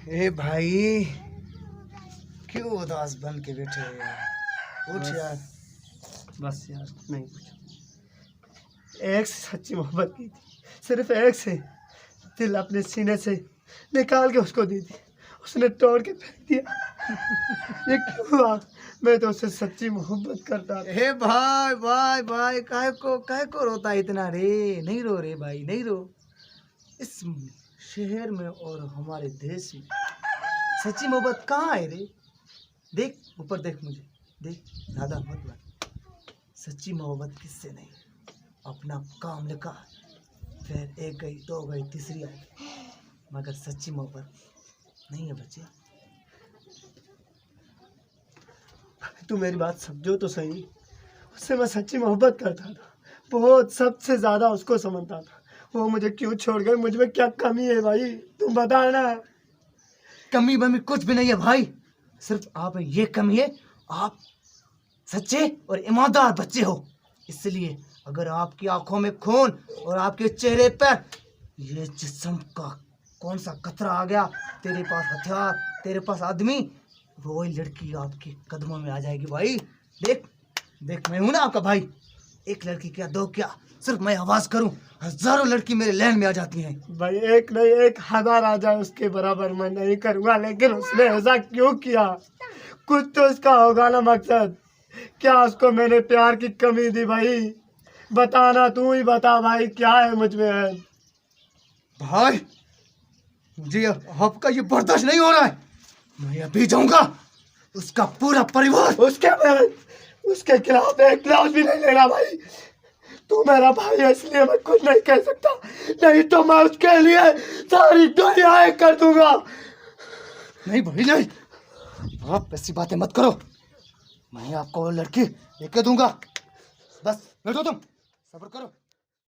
ए भाई, क्यों उदास बन के बैठे हो यार? उठ यार। बस यार, नहीं कुछ। एक से सच्ची मोहब्बत की थी, सिर्फ एक से। दिल अपने सीने से निकाल के उसको दी थी, उसने तोड़ के फेंक दिया। ये क्यों हुआ? मैं तो उससे सच्ची मोहब्बत करता था। हे भाई भाई भाई, काहे को रोता है इतना रे? नहीं रो रे भाई, नहीं रो। इस शहर में और हमारे देश में सच्ची मोहब्बत कहाँ है रे? देख ऊपर, देख मुझे, देख, ज्यादा मत लग। सच्ची मोहब्बत किससे नहीं, अपना काम लिखा, फिर एक गई, दो गई, तीसरी आई, मगर सच्ची मोहब्बत नहीं है बच्चे। तू मेरी बात समझो तो सही। उससे मैं सच्ची मोहब्बत करता था, बहुत, सबसे ज्यादा उसको समझता था। वो मुझे क्यों छोड़ गए? मुझ में क्या कमी है भाई, तुम बता ना। कमी बमी कुछ भी नहीं है भाई, सिर्फ आप में ये कमी है, आप सच्चे और ईमानदार बच्चे हो। इसलिए अगर आपकी आंखों में खून और आपके चेहरे पर ये जिस्म का कौन सा कतरा आ गया, तेरे पास हथियार, तेरे पास आदमी, वो लड़की आपके कदमों में आ जाएगी भाई। देख देख, मैं हूं ना आपका भाई। एक लड़की क्या, दो क्या, सिर्फ मैं आवाज करूं, हजारों लड़की मेरे लाइन में आ जाती हैं। भाई एक नहीं, 1000 आ जाए उसके बराबर मैं नहीं करूँगा, लेकिन उसने ऐसा क्यों किया? कुछ तो उसका होगा ना मकसद। क्या उसको मैंने प्यार की कमी दी भाई? बताना, तू ही बता भाई, क्या है मुझ में है? भाई मुझे आपका ये बर्दाश्त नहीं हो रहा है। मैं अभी जाऊंगा, उसका पूरा परिवार। उसके खिलाफ एक लफ्ज भी नहीं लेना भाई। तू मेरा भाई है, इसलिए मैं कुछ नहीं कह सकता, नहीं तो मैं उसके लिए सारी दुनिया एक कर दूंगा। नहीं भाई नहीं, आप ऐसी बातें मत करो। मैं आपको वो लड़की लेके दूंगा, बस बैठो, तुम सब्र करो।